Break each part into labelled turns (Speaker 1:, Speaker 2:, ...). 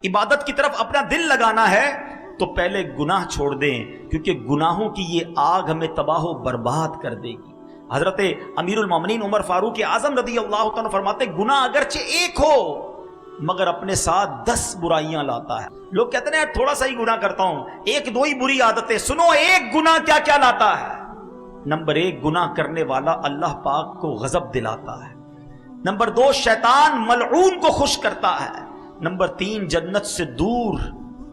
Speaker 1: عبادت کی طرف اپنا دل لگانا ہے تو پہلے گناہ چھوڑ دیں، کیونکہ گناہوں کی یہ آگ ہمیں تباہ و برباد کر دے گی۔ حضرت امیر المومنین عمر فاروق اعظم رضی اللہ تعالیٰ فرماتے گناہ اگرچہ ایک ہو مگر اپنے ساتھ 10 برائیاں لاتا ہے۔ لوگ کہتے ہیں تھوڑا سا ہی گناہ کرتا ہوں، ایک دو ہی بری عادتیں، سنو ایک گناہ کیا کیا لاتا ہے۔ نمبر 1، گناہ کرنے والا اللہ پاک کو غضب دلاتا ہے۔ نمبر 2، شیطان ملعون کو خوش کرتا ہے۔ نمبر 3، جنت سے دور،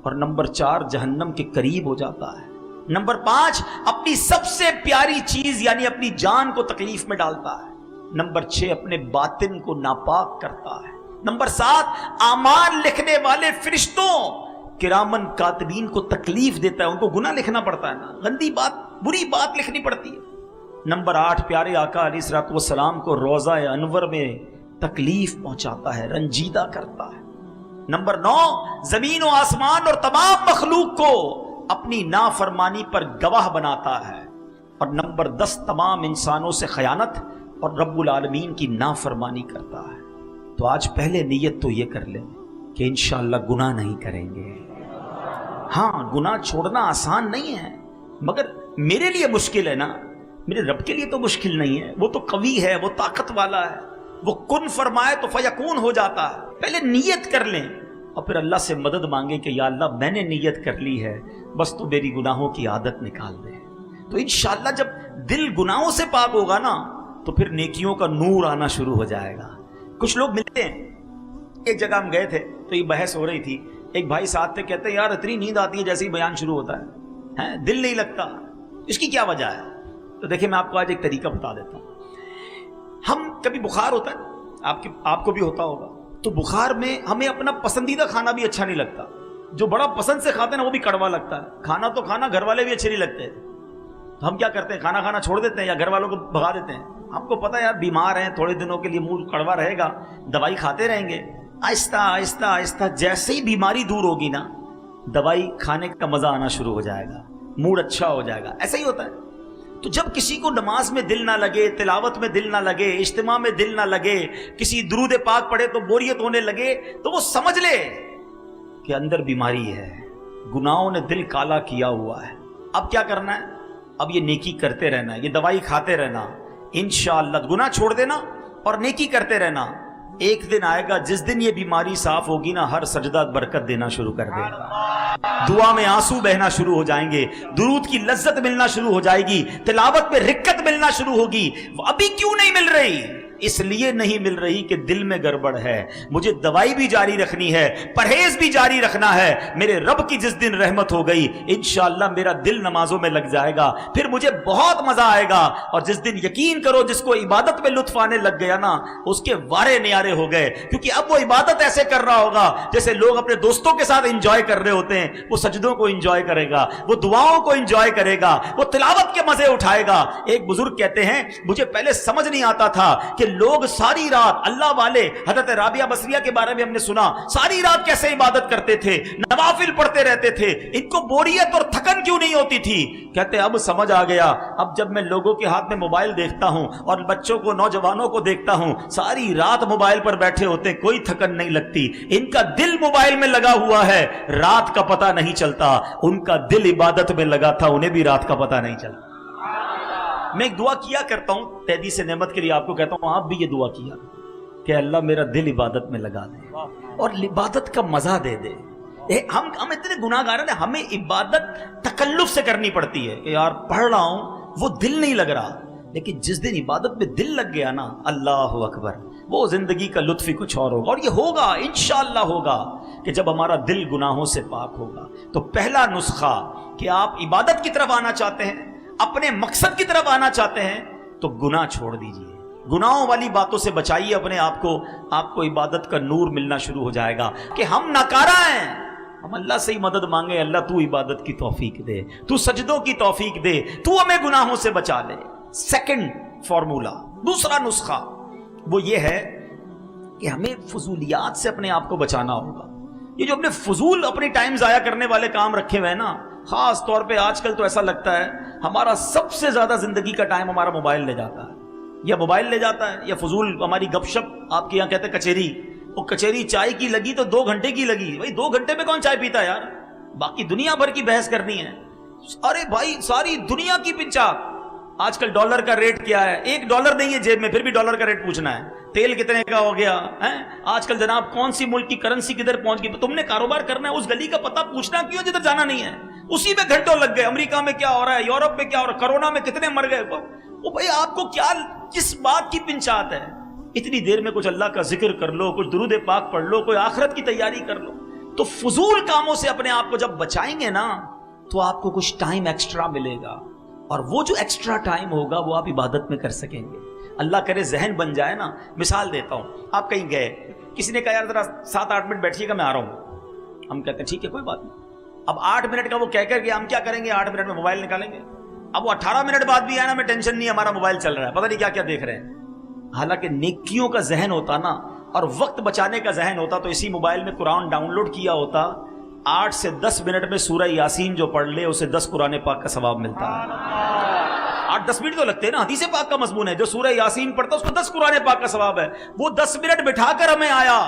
Speaker 1: اور نمبر 4، جہنم کے قریب ہو جاتا ہے۔ نمبر 5، اپنی سب سے پیاری چیز یعنی اپنی جان کو تکلیف میں ڈالتا ہے۔ نمبر 6، اپنے باطن کو ناپاک کرتا ہے۔ نمبر 7، اعمال لکھنے والے فرشتوں کرامن کاتبین کو تکلیف دیتا ہے، ان کو گناہ لکھنا پڑتا ہے نا، گندی بات، بری بات لکھنی پڑتی ہے۔ نمبر 8، پیارے آقا علیہ الصلوۃ والسلام کو روضہ انور میں تکلیف پہنچاتا ہے، رنجیدہ کرتا ہے۔ نمبر 9، زمین و آسمان اور تمام مخلوق کو اپنی نافرمانی پر گواہ بناتا ہے۔ اور نمبر 10، تمام انسانوں سے خیانت اور رب العالمین کی نافرمانی کرتا ہے۔ تو آج پہلے نیت تو یہ کر لیں کہ انشاءاللہ گناہ نہیں کریں گے۔ ہاں، گناہ چھوڑنا آسان نہیں ہے، مگر میرے لیے مشکل ہے نا، میرے رب کے لیے تو مشکل نہیں ہے، وہ تو قوی ہے، وہ طاقت والا ہے، وہ کن فرمائے تو فیکون ہو جاتا ہے۔ پہلے نیت کر لیں اور پھر اللہ سے مدد مانگیں کہ یا اللہ میں نے نیت کر لی ہے، بس تو میری گناہوں کی عادت نکال دے۔ تو انشاءاللہ جب دل گناہوں سے پاک ہوگا نا تو پھر نیکیوں کا نور آنا شروع ہو جائے گا۔ کچھ لوگ ملتے ہیں، ایک جگہ ہم گئے تھے تو یہ بحث ہو رہی تھی، ایک بھائی ساتھ تھے، کہتے ہیں یار اتنی نیند آتی ہے جیسے ہی بیان شروع ہوتا ہے، دل نہیں لگتا، اس کی کیا وجہ ہے؟ تو دیکھیں میں آپ کو آج ایک طریقہ بتا دیتا ہوں۔ ہم کبھی بخار ہوتا ہے، آپ کو بھی ہوتا ہوگا، تو بخار میں ہمیں اپنا پسندیدہ کھانا بھی اچھا نہیں لگتا، جو بڑا پسند سے کھاتے ہیں نا وہ بھی کڑوا لگتا ہے، کھانا تو کھانا، گھر والے بھی اچھے نہیں لگتے، تو ہم کیا کرتے ہیں، کھانا کھانا چھوڑ دیتے ہیں یا گھر والوں کو بھگا دیتے ہیں۔ ہم کو پتہ ہے یار بیمار ہیں، تھوڑے دنوں کے لیے منہ کڑوا رہے گا، دوائی کھاتے رہیں گے، آہستہ آہستہ آہستہ جیسے ہی بیماری دور ہوگی نا دوائی کھانے کا مزہ آنا شروع ہو جائے گا، موڈ اچھا ہو جائے گا۔ ایسا ہی ہوتا ہے۔ تو جب کسی کو نماز میں دل نہ لگے، تلاوت میں دل نہ لگے، اجتماع میں دل نہ لگے، کسی درود پاک پڑھے تو بوریت ہونے لگے، تو وہ سمجھ لے کہ اندر بیماری ہے، گناہوں نے دل کالا کیا ہوا ہے۔ اب کیا کرنا ہے؟ اب یہ نیکی کرتے رہنا ہے، یہ دوائی کھاتے رہنا، انشاءاللہ گناہ چھوڑ دینا اور نیکی کرتے رہنا۔ ایک دن آئے گا جس دن یہ بیماری صاف ہوگی نا، ہر سجدہ برکت دینا شروع کر دے گا، دعا میں آنسو بہنا شروع ہو جائیں گے، درود کی لذت ملنا شروع ہو جائے گی، تلاوت میں رکت ملنا شروع ہوگی۔ ابھی کیوں نہیں مل رہی؟ اس لیے نہیں مل رہی کہ دل میں گڑبڑ ہے۔ مجھے دوائی بھی جاری رکھنی ہے، پرہیز بھی جاری رکھنا ہے۔ میرے رب کی جس دن رحمت ہو گئی انشاءاللہ میرا دل نمازوں میں لگ جائے گا، پھر مجھے بہت مزہ آئے گا۔ اور جس دن یقین کرو جس کو عبادت میں لطف آنے لگ گیا نا، اس کے وارے نیارے ہو گئے، کیونکہ اب وہ عبادت ایسے کر رہا ہوگا جیسے لوگ اپنے دوستوں کے ساتھ انجوائے کر رہے ہوتے ہیں۔ وہ سجدوں کو انجوائے کرے گا، وہ دعاؤں کو انجوائے کرے گا، وہ تلاوت کے مزے اٹھائے گا۔ ایک بزرگ کہتے ہیں مجھے پہلے سمجھ نہیں آتا تھا کہ لوگ ساری رات، اللہ والے حضرت رابعہ بصریہ کے بارے میں ہم نے سنا، ساری رات کیسے عبادت کرتے تھے، نوافل پڑھتے رہتے تھے، ان کو بوریت اور تھکن کیوں نہیں ہوتی تھی؟ کہتے اب سمجھ آ گیا، اب جب میں لوگوں کے ہاتھ میں موبائل دیکھتا ہوں اور بچوں کو، نوجوانوں کو دیکھتا ہوں ساری رات موبائل پر بیٹھے ہوتے ہیں، کوئی تھکن نہیں لگتی، ان کا دل موبائل میں لگا ہوا ہے، رات کا پتہ نہیں چلتا، ان کا دل عبادت میں لگا تھا، انہیں بھی رات کا پتہ نہیں چلتا۔ میں ایک دعا کیا کرتا ہوں تحدیث نعمت کے لیے، آپ کو کہتا ہوں آپ بھی یہ دعا کیا کہ اللہ میرا دل عبادت میں لگا دے اور عبادت کا مزہ دے دے۔ ہم اتنے گناہ گار ہیں، ہمیں عبادت تکلف سے کرنی پڑتی ہے کہ یار پڑھ رہا ہوں وہ دل نہیں لگ رہا، لیکن جس دن عبادت میں دل لگ گیا نا، اللہ اکبر، وہ زندگی کا لطف ہی کچھ اور ہوگا۔ اور یہ ہوگا انشاءاللہ ہوگا کہ جب ہمارا دل گناہوں سے پاک ہوگا۔ تو پہلا نسخہ کہ آپ عبادت کی طرف آنا چاہتے ہیں، اپنے مقصد کی طرف آنا چاہتے ہیں، تو گناہ چھوڑ دیجئے، گناہوں والی باتوں سے بچائیے اپنے آپ کو عبادت کا نور ملنا شروع ہو جائے گا کہ ہم ناکارہ ہیں۔ ہم اللہ سے ہی مدد مانگے، اللہ تو عبادت کی توفیق دے، تو سجدوں کی توفیق دے، تو ہمیں گناہوں سے بچا لے۔ سیکنڈ فارمولا، دوسرا نسخہ وہ یہ ہے کہ ہمیں فضولیات سے اپنے آپ کو بچانا ہوگا۔ یہ جو اپنے فضول اپنی ٹائم ضائع کرنے والے کام رکھے ہوئے ہیں نا، خاص طور پہ آج کل تو ایسا لگتا ہے ہمارا سب سے زیادہ زندگی کا ٹائم ہمارا موبائل لے جاتا ہے، یا موبائل لے جاتا ہے، یا فضول ہماری گپ شپ، آپ کے یہاں کہتے ہیں کچیری، وہ کچہری چائے کی لگی تو 2 گھنٹے کی لگی. بھائی 2 گھنٹے میں کون چائے پیتا ہے یار؟ باقی دنیا بھر کی بحث کرنی ہے. ارے بھائی ساری دنیا کی پنچاک. آج کل ڈالر کا ریٹ کیا ہے؟ $1 نہیں ہے جیب میں پھر بھی ڈالر کا ریٹ پوچھنا ہے. تیل کتنے کا ہو گیا ہے آج کل جناب؟ کون سی ملک کی کرنسی کدھر پہنچ گئی؟ تم نے کاروبار کرنا ہے، اس گلی کا پتہ پوچھنا کیوں جدھر جانا نہیں ہے؟ اسی میں گھنٹوں لگ گئے. امریکہ میں کیا ہو رہا ہے، یورپ میں کیا ہو رہا ہے، کرونا میں کتنے مر گئے. وہ بھائی آپ کو کیا کس بات کی پنچات ہے؟ اتنی دیر میں کچھ اللہ کا ذکر کر لو، کچھ درود پاک پڑھ لو، کوئی آخرت کی تیاری کر لو. تو فضول کاموں سے اپنے آپ کو جب بچائیں گے نا تو آپ کو کچھ ٹائم ایکسٹرا ملے گا، اور وہ جو ایکسٹرا ٹائم ہوگا وہ آپ عبادت میں کر سکیں گے. اللہ کرے ذہن بن جائے نا. مثال دیتا ہوں، آپ کہیں گئے، کسی نے کہا یار ذرا 7-8 منٹ بیٹھیے گا میں آ رہا ہوں. ہم کہتے ہیں ٹھیک ہے کوئی بات نہیں. اب 8 منٹ کا وہ کہہ کر گیا، ہم کیا کریں گے؟ 8 منٹ میں موبائل نکالیں گے. اب وہ 18 منٹ بعد بھی آیا نا، ہمیں ٹینشن نہیں، ہمارا موبائل چل رہا ہے، پتہ نہیں کیا کیا دیکھ رہے ہیں. حالانکہ نیکیوں کا ذہن ہوتا نا اور وقت بچانے کا ذہن ہوتا تو اسی موبائل میں قرآن ڈاؤن لوڈ کیا ہوتا. 8 سے 10 منٹ میں سورہ یاسین جو پڑھ لے اسے 10 قرآن پاک کا ثواب ملتا ہے. 8-10 منٹ تو لگتے ہیں نا. حدیث پاک کا مضمون ہے، جو سورہ یاسین پڑھتا اس کو 10 قرآن پاک کا ثواب ہے. وہ 10 منٹ بٹھا کر ہمیں آیا،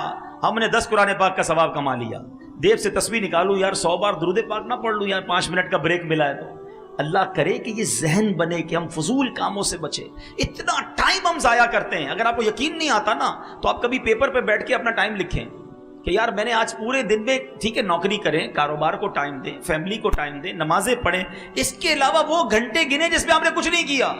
Speaker 1: ہم نے 10 قرآن پاک کا ثواب کما لیا. دیو سے تسبیح نکالوں یار، 100 بار درود پاک نہ پڑھ لوں یار، 5 منٹ کا بریک ملا ہے تو. اللہ کرے کہ یہ ذہن بنے کہ ہم فضول کاموں سے بچے. اتنا ٹائم ہم ضائع کرتے ہیں. اگر آپ کو یقین نہیں آتا نا تو آپ کبھی پیپر پہ بیٹھ کے اپنا ٹائم لکھیں کہ یار میں نے آج پورے دن میں، ٹھیک ہے نوکری کریں، کاروبار کو ٹائم دیں، فیملی کو ٹائم دیں، نمازیں پڑھیں، اس کے علاوہ وہ گھنٹے گنے جس میں آپ نے کچھ نہیں کیا.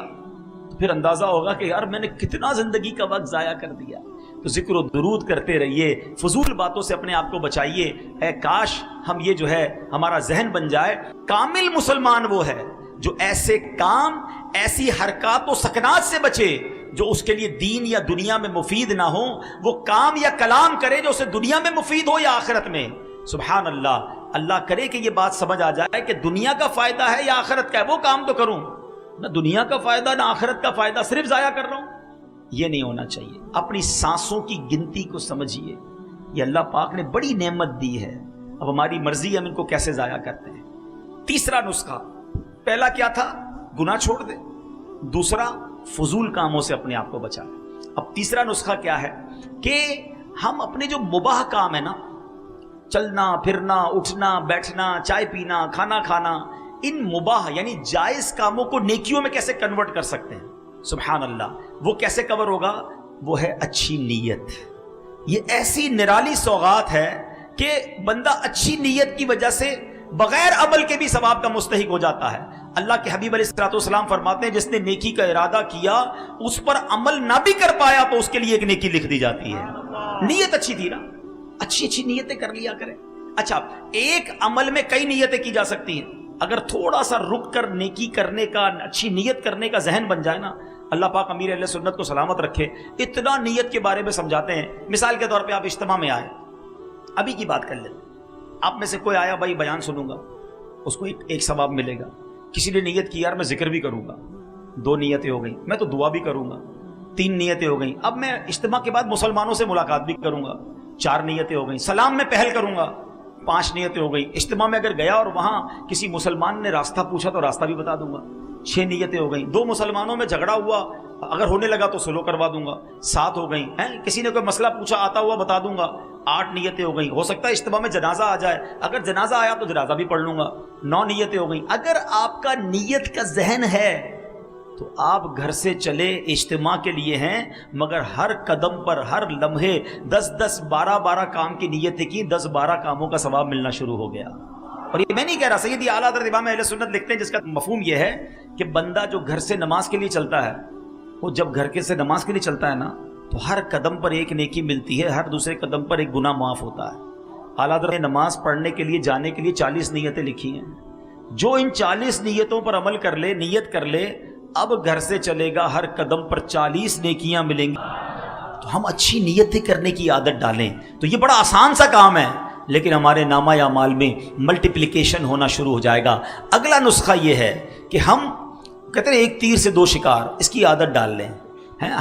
Speaker 1: تو پھر اندازہ ہوگا کہ یار میں نے کتنا زندگی کا وقت ضائع کر دیا. تو ذکر و درود کرتے رہیے، فضول باتوں سے اپنے آپ کو بچائیے. اے کاش ہم یہ جو ہے ہمارا ذہن بن جائے. کامل مسلمان وہ ہے جو ایسے کام، ایسی حرکات و سکنات سے بچے جو اس کے لیے دین یا دنیا میں مفید نہ ہو. وہ کام یا کلام کرے جو اسے دنیا میں مفید ہو یا آخرت میں. سبحان اللہ. اللہ کرے کہ یہ بات سمجھ آ جائے کہ دنیا کا فائدہ ہے یا آخرت کا ہے. وہ کام تو کروں، نہ دنیا کا فائدہ نہ آخرت کا فائدہ، صرف ضائع کر رہا ہوں. یہ نہیں ہونا چاہیے. اپنی سانسوں کی گنتی کو سمجھیے. یہ اللہ پاک نے بڑی نعمت دی ہے. اب ہماری مرضی ہم ان کو کیسے ضائع کرتے ہیں. تیسرا نسخہ، پہلا کیا تھا؟ گناہ چھوڑ دے. دوسرا فضول کاموں سے اپنے آپ کو بچائیں. اب تیسرا نسخہ کیا ہے کہ ہم اپنے جو مباح کام ہے نا، چلنا پھرنا، اٹھنا بیٹھنا، چائے پینا، کھانا کھانا، ان مباح یعنی جائز کاموں کو نیکیوں میں کیسے کنورٹ کر سکتے ہیں. سبحان اللہ. وہ کیسے کور ہوگا؟ وہ ہے اچھی نیت. یہ ایسی نرالی سوغات ہے کہ بندہ اچھی نیت کی وجہ سے بغیر عمل کے بھی ثواب کا مستحق ہو جاتا ہے. اللہ کے حبیب علیہ الصلوۃ والسلام فرماتے ہیں جس نے نیکی کا ارادہ کیا اس پر عمل نہ بھی کر پایا تو اس کے لیے ایک نیکی لکھ دی جاتی ہے. نیت اچھی تھی نا، اچھی نیتیں کر لیا کریں. اچھا، ایک عمل میں کئی نیتیں کی جا سکتی ہیں. اگر تھوڑا سا رک کر نیکی کرنے کا، اچھی نیت کرنے کا ذہن بن جائے نا، اللہ پاک امیر اہل سنت کو سلامت رکھے، اتنا نیت کے بارے میں سمجھاتے ہیں. مثال کے طور پہ آپ اجتماع میں آئے، ابھی کی بات کر لیں، آپ میں سے کوئی آیا بھائی بیان سنوں گا، اس کو ایک ثواب ملے گا. کسی نے نیت کی یار میں ذکر بھی کروں گا، 2 نیتیں ہو گئیں. میں تو دعا بھی کروں گا، 3 نیتیں ہو گئیں. اب میں اجتماع کے بعد مسلمانوں سے ملاقات بھی کروں گا، 4 نیتیں ہو گئیں. سلام میں پہل کروں گا، 5 نیتیں ہو گئیں. اجتماع میں اگر گیا اور وہاں کسی مسلمان نے راستہ پوچھا تو راستہ بھی بتا دوں گا، 6 نیتیں ہو گئیں. 2 مسلمانوں میں جھگڑا ہوا، اگر ہونے لگا تو سلو کروا دوں گا، 7 ہو گئیں. کسی نے کوئی مسئلہ پوچھا آتا ہوا بتا دوں گا، 8 نیتیں ہو گئیں. ہو سکتا ہے اجتماع میں جنازہ آ جائے، اگر جنازہ آیا تو جنازہ بھی پڑھ لوں گا، 9 نیتیں ہو گئیں. اگر آپ کا نیت کا ذہن ہے تو آپ گھر سے چلے اجتماع کے لیے ہیں، مگر ہر قدم پر، ہر لمحے 10-10 12-12 کام کی نیتیں کی، 10-12 کاموں کا ثواب ملنا شروع ہو گیا. اور یہ میں نہیں کہہ رہا، سیدی اعلیٰ حضرت امام اہل سنت لکھتے ہیں جس کا مفہوم یہ ہے کہ بندہ جو گھر سے نماز کے لیے چلتا ہے، وہ جب گھر کے سے نماز کے لیے چلتا ہے نا تو ہر قدم پر ایک نیکی ملتی ہے، ہر دوسرے قدم پر ایک گناہ معاف ہوتا ہے. اعلیٰ حضرت نے نماز پڑھنے کے لیے جانے کے لیے 40 نیتیں لکھی ہیں. جو ان 40 نیتوں پر عمل کر لے، نیت کر لے، اب گھر سے چلے گا ہر قدم پر 40 نیکیاں ملیں گی. تو ہم اچھی نیتیں کرنے کی عادت ڈالیں تو یہ بڑا آسان سا کام ہے، لیکن ہمارے نامہ یا مال میں ملٹیپلیکیشن ہونا شروع ہو جائے گا. اگلا نسخہ یہ ہے کہ ہم کہتے ہیں 1 تیر سے 2 شکار، اس کی عادت ڈال لیں.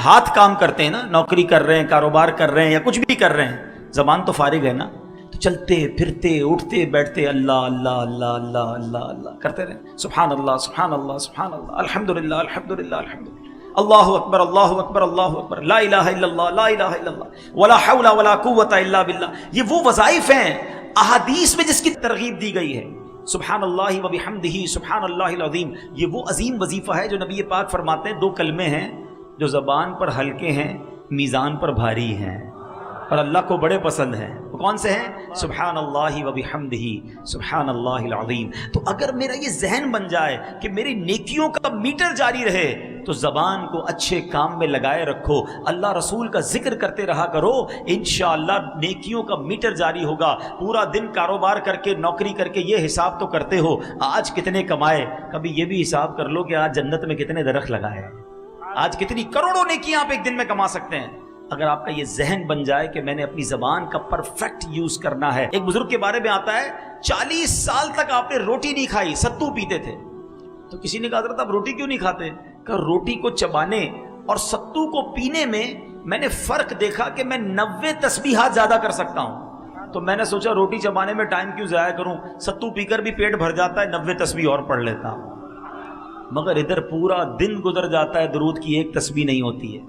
Speaker 1: ہاتھ کام کرتے ہیں نا، نوکری کر رہے ہیں، کاروبار کر رہے ہیں یا کچھ بھی کر رہے ہیں، زبان تو فارغ ہے نا، تو چلتے پھرتے اٹھتے بیٹھتے اللہ اللہ اللہ اللہ اللہ اللہ کرتے رہیں. سبحان اللہ سبحان اللہ سبحان اللہ، الحمدللہ الحمدللہ الحمدللہ. اللہ اکبر اللہ اکبر اللہ اکبر، لا الہ الا اللہ لا الہ الا اللہ ولا حول ولا قوت الا باللہ. یہ وہ وظائف ہیں احادیث میں جس کی ترغیب دی گئی ہے. سبحان اللہ و بحمدہ سبحان اللہ العظیم، یہ وہ عظیم وظیفہ ہے جو نبی پاک فرماتے ہیں 2 کلمے ہیں جو زبان پر ہلکے ہیں میزان پر بھاری ہیں اور اللہ کو بڑے پسند ہیں. وہ کون سے ہیں؟ سبحان اللہ و بحمدہ سبحان اللہ العظیم. تو اگر میرا یہ ذہن بن جائے کہ میری نیکیوں کا میٹر جاری رہے تو زبان کو اچھے کام میں لگائے رکھو، اللہ رسول کا ذکر کرتے رہا کرو، انشاءاللہ نیکیوں کا میٹر جاری ہوگا. پورا دن کاروبار کر کے نوکری کر کے یہ حساب تو کرتے ہو آج کتنے کمائے، کبھی یہ بھی حساب کر لو کہ آج جنت میں کتنے درخت لگائے، آج کتنی کروڑوں نیکیاں آپ ایک دن میں کما سکتے ہیں. اگر آپ کا یہ ذہن بن جائے کہ میں نے اپنی زبان کا پرفیکٹ یوز کرنا ہے. ایک بزرگ کے بارے میں آتا ہے 40 سال تک آپ نے روٹی نہیں کھائی، ستو پیتے تھے. تو کسی نے کہا حضرت آپ روٹی کیوں نہیں کھاتے؟ کہ روٹی کو چبانے اور ستو کو پینے میں نے فرق دیکھا کہ میں 90 تسبیحات زیادہ کر سکتا ہوں. تو میں نے سوچا روٹی چبانے میں ٹائم کیوں ضائع کروں، ستو پی کر بھی پیٹ بھر جاتا ہے، 90 تسبیح اور پڑھ لیتا ہوں. مگر ادھر پورا دن گزر جاتا ہے، درود کی ایک تسبیح نہیں ہوتی ہے،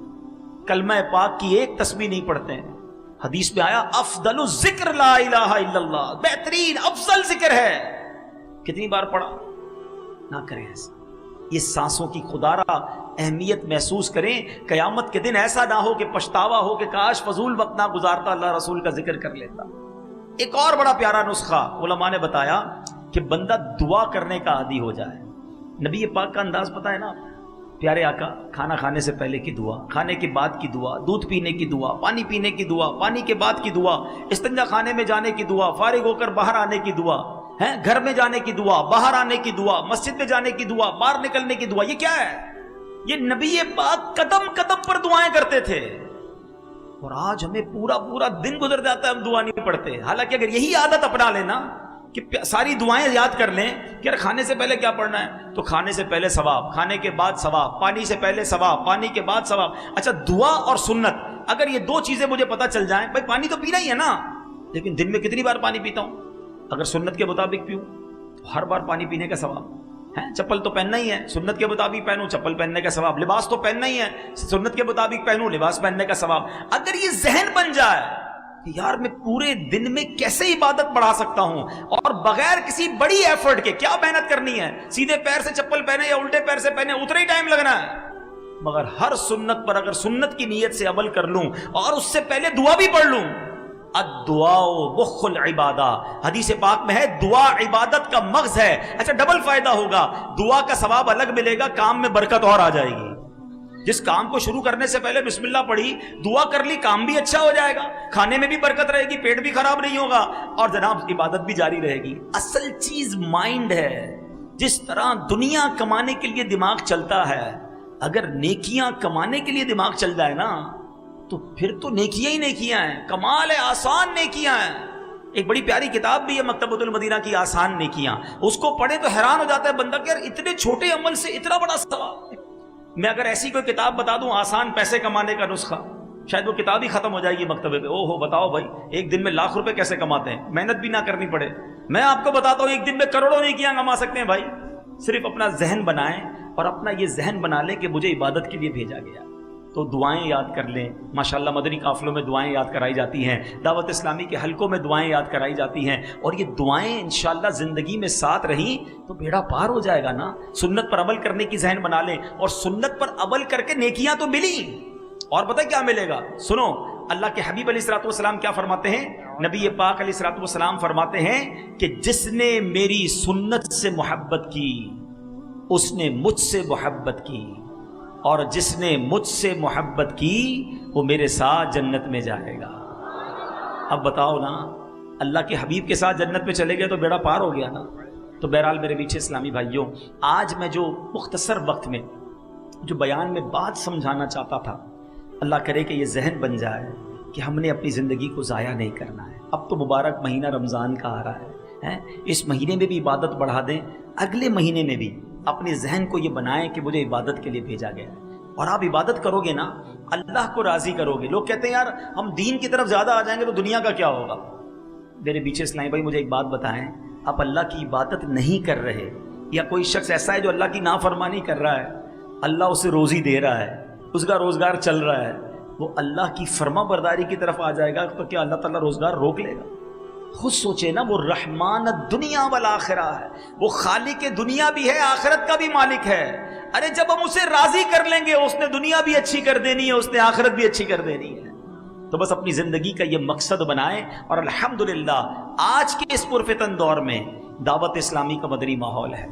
Speaker 1: کلمہ پاک کی ایک تسبیح نہیں پڑھتے ہیں. حدیث میں آیا افضل الذکر لا الہ الا اللہ، بہترین افضل ذکر ہے. کتنی بار پڑھا؟ نہ کریں ایسا. یہ سانسوں کی خدارہ اہمیت محسوس کریں. قیامت کے دن ایسا نہ ہو کہ پچھتاوا ہو کہ کاش فضول وقت نہ گزارتا، اللہ رسول کا ذکر کر لیتا. ایک اور بڑا پیارا نسخہ علماء نے بتایا کہ بندہ دعا کرنے کا عادی ہو جائے. نبی پاک کا انداز پتہ ہے نا، پیارے آقا کھانا کھانے سے پہلے کی دعا، کھانے کے بعد کی دعا، دودھ پینے کی دعا، پانی پینے کی دعا، پانی کے بعد کی دعا، استنجا خانے میں جانے کی دعا، فارغ ہو کر باہر آنے کی دعا، گھر میں جانے کی دعا، باہر آنے کی دعا، مسجد میں جانے کی دعا، باہر نکلنے کی دعا. یہ کیا ہے؟ یہ نبی پاک قدم قدم پر دعائیں کرتے تھے. اور آج ہمیں پورا دن گزر جاتا ہے ہم دعا نہیں پڑھتے. حالانکہ اگر یہی عادت اپنا لینا کہ ساری دعائیں یاد کر لیں کہ کھانے سے پہلے کیا پڑھنا ہے، تو کھانے سے پہلے ثواب، کھانے کے بعد ثواب، پانی سے پہلے ثواب، پانی کے بعد ثواب. اچھا دعا اور سنت، اگر یہ 2 چیزیں مجھے پتہ چل جائیں، بھائی پانی تو پینا ہی ہے نا، لیکن دن میں کتنی بار پانی پیتا ہوں؟ اگر سنت کے مطابق پیوں ہر بار پانی پینے کا ثواب ہے. چپل تو پہننا ہی ہے، سنت کے مطابق پہنوں چپل پہننے کا ثواب. لباس تو پہننا ہی ہے، سنت کے مطابق پہنوں لباس پہننے کا ثواب. اگر یہ ذہن بن جائے یار میں پورے دن میں کیسے عبادت بڑھا سکتا ہوں اور بغیر کسی بڑی ایفرٹ کے، کیا محنت کرنی ہے، سیدھے پیر سے چپل پہنے یا الٹے پیر سے پہنے اتنا ہی ٹائم لگنا ہے. مگر ہر سنت پر اگر سنت کی نیت سے عمل کر لوں اور اس سے پہلے دعا بھی پڑھ لوں. الدعاء مخ العبادہ، حدیث پاک میں ہے دعا عبادت کا مغز ہے. اچھا ڈبل فائدہ ہوگا، دعا کا ثواب الگ ملے گا، کام میں برکت اور آ جائے گی. جس کام کو شروع کرنے سے پہلے بسم اللہ پڑھی، دعا کر لی، کام بھی اچھا ہو جائے گا، کھانے میں بھی برکت رہے گی، پیٹ بھی خراب نہیں ہوگا اور جناب عبادت بھی جاری رہے گی. اصل چیز مائنڈ ہے. جس طرح دنیا کمانے کے لیے دماغ چلتا ہے، اگر نیکیاں کمانے کے لیے دماغ چل جائے نا تو پھر تو نیکیاں ہی نیکیاں ہیں. کمال ہے، آسان نیکیاں ہیں. ایک بڑی پیاری کتاب بھی ہے مکتبۃ المدینہ کی، آسان نیکیاں. اس کو پڑھے تو حیران ہو جاتا ہے بندہ کہ یار اتنے چھوٹے عمل سے اتنا بڑا ثواب. میں اگر ایسی کوئی کتاب بتا دوں آسان پیسے کمانے کا نسخہ، شاید وہ کتاب ہی ختم ہو جائے گی مکتبے پہ. اوہو بتاؤ بھائی ایک دن میں لاکھ روپے کیسے کماتے ہیں، محنت بھی نہ کرنی پڑے. میں آپ کو بتاتا ہوں ایک دن میں کروڑوں نیکیاں کما سکتے ہیں بھائی. صرف اپنا ذہن بنائیں اور اپنا یہ ذہن بنا لیں کہ مجھے عبادت کے لیے بھیجا گیا. تو دعائیں یاد کر لیں. ماشاءاللہ مدنی قافلوں میں دعائیں یاد کرائی جاتی ہیں، دعوت اسلامی کے حلقوں میں دعائیں یاد کرائی جاتی ہیں، اور یہ دعائیں انشاءاللہ زندگی میں ساتھ رہیں تو بیڑا پار ہو جائے گا نا. سنت پر عمل کرنے کی ذہن بنا لیں اور سنت پر عمل کر کے نیکیاں تو ملی. اور پتہ کیا ملے گا؟ سنو اللہ کے حبیب علیہ الصلوۃ والسلام کیا فرماتے ہیں؟ نبی پاک علیہ الصلوۃ والسلام فرماتے ہیں کہ جس نے میری سنت سے محبت کی اس نے مجھ سے محبت کی، اور جس نے مجھ سے محبت کی وہ میرے ساتھ جنت میں جائے گا. اب بتاؤ نا، اللہ کے حبیب کے ساتھ جنت میں چلے گئے تو بیڑا پار ہو گیا نا. تو بہرحال میرے پیچھے اسلامی بھائیوں، آج میں جو مختصر وقت میں جو بیان میں بات سمجھانا چاہتا تھا، اللہ کرے کہ یہ ذہن بن جائے کہ ہم نے اپنی زندگی کو ضائع نہیں کرنا ہے. اب تو مبارک مہینہ رمضان کا آ رہا ہے، اس مہینے میں بھی عبادت بڑھا دیں، اگلے مہینے میں بھی اپنے ذہن کو یہ بنائیں کہ مجھے عبادت کے لیے بھیجا گیا ہے. اور آپ عبادت کرو گے نا اللہ کو راضی کرو گے. لوگ کہتے ہیں یار ہم دین کی طرف زیادہ آ جائیں گے تو دنیا کا کیا ہوگا. میرے پیچھے اسلامی بھائی مجھے ایک بات بتائیں، آپ اللہ کی عبادت نہیں کر رہے، یا کوئی شخص ایسا ہے جو اللہ کی نافرمانی کر رہا ہے، اللہ اسے روزی دے رہا ہے، اس کا روزگار چل رہا ہے، وہ اللہ کی فرما برداری کی طرف آ جائے گا تو کیا اللہ تعالیٰ روزگار روک لے گا؟ خود سوچے نا، وہ رحمان الدنیا والآخرہ ہے، وہ خالق دنیا بھی ہے، آخرت کا بھی مالک ہے۔ ارے جب ہم اسے راضی کر لیں گے، اس نے دنیا بھی اچھی کر دینی ہے، اس نے آخرت بھی اچھی کر دینی ہے۔ تو بس اپنی زندگی کا یہ مقصد بنائیں، اور الحمدللہ آج کے اس پرفتن دور میں دعوت اسلامی کا مدنی ماحول ہے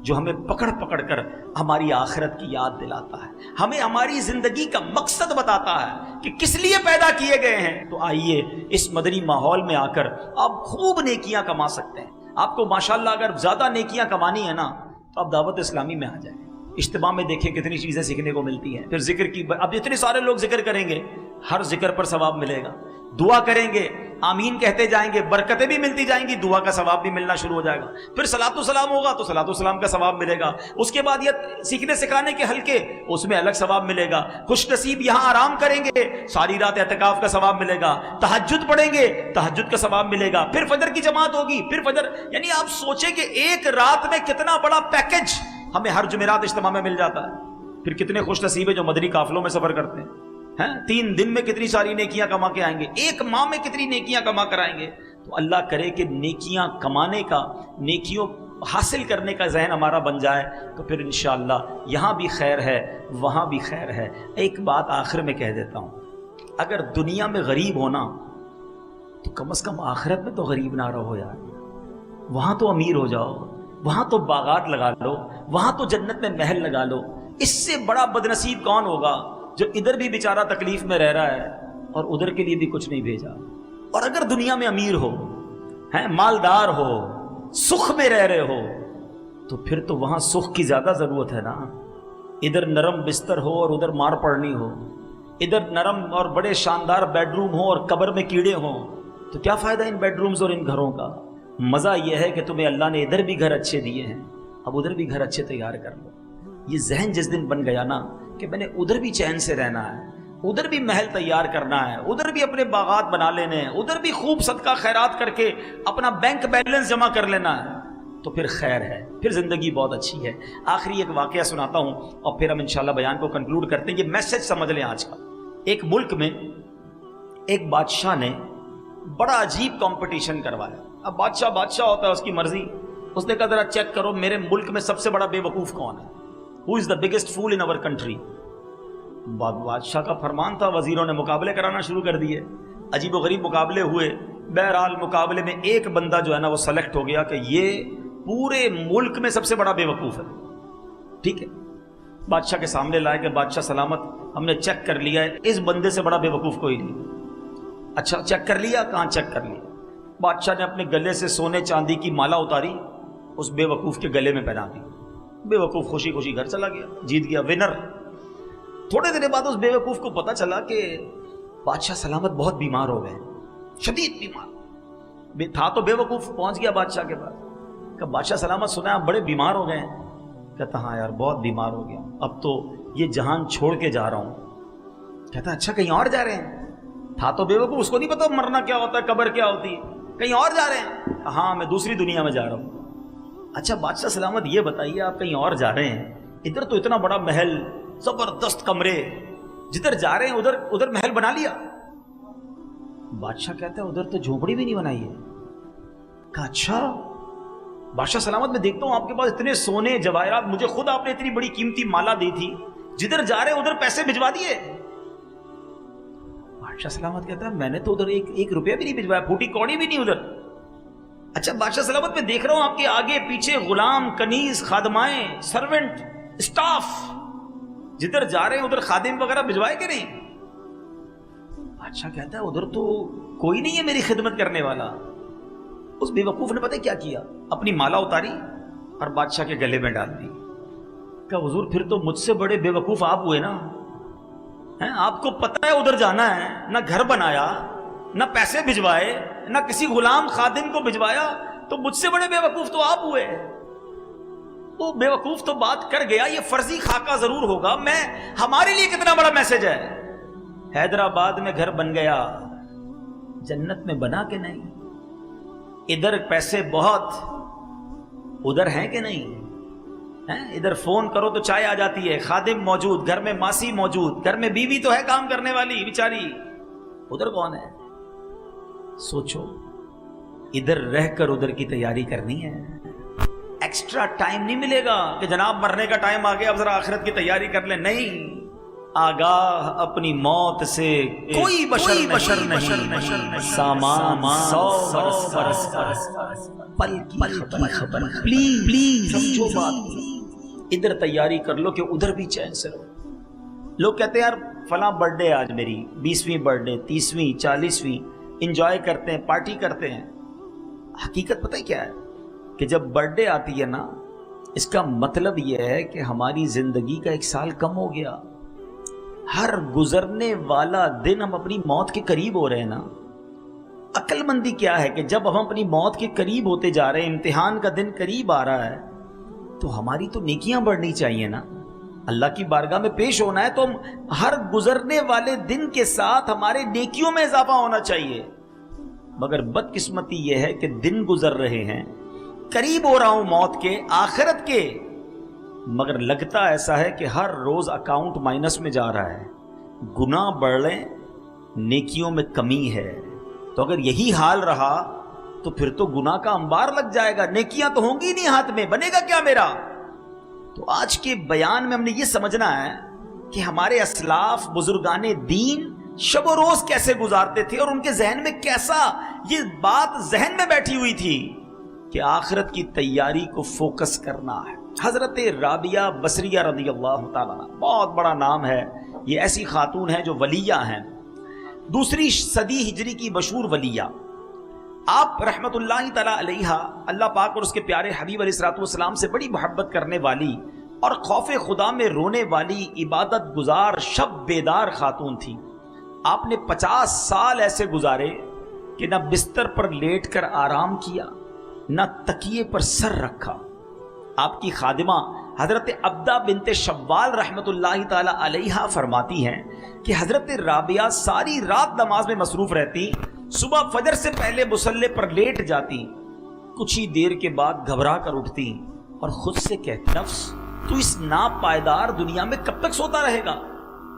Speaker 1: جو ہمیں پکڑ پکڑ کر ہماری آخرت کی یاد دلاتا ہے، ہمیں ہماری زندگی کا مقصد بتاتا ہے کہ کس لیے پیدا کیے گئے ہیں۔ تو آئیے اس مدنی ماحول میں آ کر آپ خوب نیکیاں کما سکتے ہیں۔ آپ کو ماشاءاللہ اگر زیادہ نیکیاں کمانی ہے نا تو آپ دعوت اسلامی میں آ جائیں، اجتماع میں دیکھیں کتنی چیزیں سیکھنے کو ملتی ہیں۔ پھر ذکر کی، اب اتنے سارے لوگ ذکر کریں گے، ہر ذکر پر ثواب ملے گا، دعا کریں گے، آمین کہتے جائیں گے، برکتیں بھی ملتی جائیں گی، دعا کا ثواب بھی ملنا شروع ہو جائے گا۔ پھر صلاۃ و سلام ہوگا تو صلاۃ و سلام کا ثواب ملے گا۔ اس کے بعد یہ سیکھنے سکھانے کے حلقے، اس میں الگ ثواب ملے گا۔ خوش نصیب یہاں آرام کریں گے، ساری رات اعتکاف کا ثواب ملے گا۔ تہجد پڑھیں گے، تہجد کا ثواب ملے گا۔ پھر فجر کی جماعت ہوگی، پھر فجر، یعنی آپ سوچیں کہ ایک رات میں کتنا بڑا پیکج ہمیں ہر جمعرات اجتماع میں مل جاتا ہے۔ پھر کتنے خوش نصیب ہیں جو مدنی قافلوں میں سفر کرتے ہیں، 3 دن میں کتنی ساری نیکیاں کما کے آئیں گے، 1 ماہ میں کتنی نیکیاں کما کر آئیں گے۔ تو اللہ کرے کہ نیکیاں کمانے کا، نیکیوں حاصل کرنے کا ذہن ہمارا بن جائے، تو پھر انشاءاللہ یہاں بھی خیر ہے، وہاں بھی خیر ہے۔ ایک بات آخر میں کہہ دیتا ہوں، اگر دنیا میں غریب ہونا تو کم از کم آخرت میں تو غریب نہ رہو یار، وہاں تو امیر ہو جاؤ، وہاں تو باغات لگا لو، وہاں تو جنت میں محل لگا لو۔ اس سے بڑا بدنصیب کون ہوگا جو ادھر بھی بیچارہ تکلیف میں رہ رہا ہے اور ادھر کے لیے بھی کچھ نہیں بھیجا۔ اور اگر دنیا میں امیر ہو، مالدار ہو، سکھ میں رہ رہے ہو، تو پھر تو وہاں سکھ کی زیادہ ضرورت ہے نا۔ ادھر نرم بستر ہو اور ادھر مار پڑنی ہو، ادھر نرم اور بڑے شاندار بیڈ روم ہو اور قبر میں کیڑے ہوں، تو کیا فائدہ ان بیڈ رومز اور ان گھروں کا؟ مزہ یہ ہے کہ تمہیں اللہ نے ادھر بھی گھر اچھے دیے ہیں، اب ادھر بھی گھر اچھے تیار کر لو۔ یہ ذہن جس دن بن گیا نا کہ میں نے ادھر بھی چین سے رہنا ہے، ادھر بھی محل تیار کرنا ہے، ادھر بھی اپنے باغات بنا لینے ہیں، ادھر بھی خوب صدقہ خیرات کر کے اپنا بینک بیلنس جمع کر لینا ہے، تو پھر خیر ہے، پھر زندگی بہت اچھی ہے۔ آخری ایک واقعہ سناتا ہوں اور پھر ہم انشاءاللہ بیان کو کنکلوڈ کرتے ہیں۔ یہ میسج سمجھ لیں آج کا۔ ایک ملک میں ایک بادشاہ نے بڑا عجیب کمپٹیشن کروایا۔ اب بادشاہ ہوتا ہے، اس کی مرضی۔ اس نے کہا ذرا چیک کرو میرے ملک میں سب سے بڑا بے وقوف کون ہے، Who is the biggest fool in our country؟ بادشاہ کا فرمان تھا، وزیروں نے مقابلے کرانا شروع کر دیے، عجیب و غریب مقابلے ہوئے۔ بہرحال مقابلے میں ایک بندہ جو ہے نا وہ سلیکٹ ہو گیا کہ یہ پورے ملک میں سب سے بڑا بے وقوف ہے۔ ٹھیک ہے، بادشاہ کے سامنے لائے کہ بادشاہ سلامت، ہم نے چیک کر لیا ہے، اس بندے سے بڑا بے وقوف کوئی نہیں۔ اچھا چیک کر لیا؟ کہاں چیک کر لیا؟ بادشاہ نے اپنے گلے سے سونے چاندی کی مالا اتاری، اس بے وقوف کے گلے میں پہنا دی۔ بے وقوف خوشی خوشی گھر چلا گیا، جیت گیا، ونر۔ تھوڑے دن بعد اس بے وقوف کو پتا چلا کہ بادشاہ سلامت بہت بیمار ہو گئے، شدید بیمار تھا۔ تو بے وقوف پہنچ گیا بادشاہ کے پاس، کہ بادشاہ سلامت سنا آپ بڑے بیمار ہو گئے ہیں۔ کہتا ہاں یار بہت بیمار ہو گیا، اب تو یہ جہان چھوڑ کے جا رہا ہوں۔ کہتا اچھا کہیں اور جا رہے ہیں؟ تھا تو بے وقوف، اس کو نہیں پتا مرنا کیا ہوتا ہے، قبر کیا ہوتی ہے، کہیں اور جا رہے ہیں؟ ہاں میں دوسری دنیا میں جا رہا ہوں۔ اچھا بادشاہ سلامت یہ بتائیے آپ کہیں اور جا رہے ہیں، ادھر تو اتنا بڑا محل، زبردست کمرے، جدھر جا رہے ہیں ادھر محل بنا لیا؟ بادشاہ کہتا ہے ادھر تو جھونپڑی بھی نہیں بنائی ہے۔ کہا اچھا بادشاہ سلامت میں دیکھتا ہوں آپ کے پاس اتنے سونے جواہرات، مجھے خود آپ نے اتنی بڑی قیمتی مالا دی تھی، جدھر جا رہے ہیں ادھر پیسے بھجوا دیے؟ بادشاہ سلامت کہتا ہے میں نے تو ادھر ایک روپیہ بھی نہیں بھجوایا، پھوٹی کوڑی بھی نہیں ادھر۔ اچھا بادشاہ سلامت میں دیکھ رہا ہوں آپ کے آگے پیچھے غلام، کنیز، خادمائیں، سرونٹ، اسٹاف، جدھر جا رہے ہیں ادھر خادم وغیرہ بھجوائے کہ نہیں؟ بادشاہ کہتا ہے ادھر تو کوئی نہیں ہے میری خدمت کرنے والا۔ اس بے وقوف نے پتہ کیا کیا، اپنی مالا اتاری اور بادشاہ کے گلے میں ڈال دی۔ کہا حضور پھر تو مجھ سے بڑے بے وقوف آپ ہوئے نا، آپ کو پتہ ہے ادھر جانا ہے، نہ گھر بنایا، نہ پیسے بھجوائے، نہ کسی غلام خادم کو بھجوایا، تو مجھ سے بڑے بے وقوف تو آپ ہوئے۔ وہ بے وقوف تو بات کر گیا، یہ فرضی خاکہ ضرور ہوگا، ہمارے لیے کتنا بڑا میسج ہے۔ حیدرآباد میں گھر بن گیا، جنت میں بنا کہ نہیں؟ ادھر پیسے بہت، ادھر ہیں کہ نہیں؟ ادھر فون کرو تو چائے آ جاتی ہے، خادم موجود، گھر میں ماسی موجود، گھر میں بیوی تو ہے کام کرنے والی بیچاری، ادھر کون ہے؟ سوچو، ادھر رہ کر ادھر کی تیاری کرنی ہے. ایکسٹرا ٹائم نہیں ملے گا کہ جناب مرنے کا ٹائم آ گیا اب ذرا آخرت کی تیاری کر لیں. نہیں، آگاہ اپنی موت سے کوئی بشر نہیں، سامان 100 برس پل کی خبر. پلیز سمجھو بات، ادھر تیاری کر لو کہ ادھر بھی چین سے رہو. لوگ کہتے ہیں یار فلاں برتھ ڈے آج میری، 20ویں برتھ ڈے، 30ویں، 40ویں، انجوائے کرتے ہیں، پارٹی کرتے ہیں. حقیقت پتہ ہے کیا ہے کہ جب برتھ ڈے آتی ہے نا، اس کا مطلب یہ ہے کہ ہماری زندگی کا 1 سال کم ہو گیا. ہر گزرنے والا دن ہم اپنی موت کے قریب ہو رہے ہیں نا. عقل مندی کیا ہے کہ جب ہم اپنی موت کے قریب ہوتے جا رہے ہیں، امتحان کا دن قریب آ رہا ہے، تو ہماری تو نیکیاں بڑھنی چاہیے نا. اللہ کی بارگاہ میں پیش ہونا ہے تو ہم ہر گزرنے والے دن کے ساتھ ہمارے نیکیوں میں اضافہ ہونا چاہیے. مگر بدقسمتی یہ ہے کہ دن گزر رہے ہیں، قریب ہو رہا ہوں موت کے، آخرت کے، مگر لگتا ایسا ہے کہ ہر روز اکاؤنٹ مائنس میں جا رہا ہے. گناہ بڑھ رہے، نیکیوں میں کمی ہے. تو اگر یہی حال رہا تو پھر تو گناہ کا انبار لگ جائے گا، نیکیاں تو ہوں گی نہیں ہاتھ میں، بنے گا کیا میرا. تو آج کے بیان میں ہم نے یہ سمجھنا ہے کہ ہمارے اسلاف بزرگان دین شب و روز کیسے گزارتے تھے، اور ان کے ذہن میں کیسا یہ بات ذہن میں بیٹھی ہوئی تھی کہ آخرت کی تیاری کو فوکس کرنا ہے. حضرت رابعہ بصریہ رضی اللہ تعالیٰ عنہ، بہت بڑا نام ہے، یہ ایسی خاتون ہیں جو ولیہ ہیں، 2 صدی ہجری کی مشہور ولیہ. آپ رحمت اللہ تعالیٰ علیہ، اللہ پاک اور اس کے پیارے حبیب علیہ الصلوۃ والسلام سے بڑی محبت کرنے والی اور خوف خدا میں رونے والی، عبادت گزار، شب بیدار خاتون تھی. آپ نے 50 سال ایسے گزارے کہ نہ بستر پر لیٹ کر آرام کیا، نہ تکیے پر سر رکھا. آپ کی خادمہ حضرت عبدہ بنت شوال رحمت اللہ تعالی علیہا فرماتی ہیں کہ حضرت رابعہ ساری رات نماز میں مصروف رہتی، صبح فجر سے پہلے مصلی پر لیٹ جاتی، کچھ ہی دیر کے بعد گھبرا کر اٹھتی اور خود سے کہتی، نفس تو اس ناپائیدار دنیا میں کب تک سوتا رہے گا؟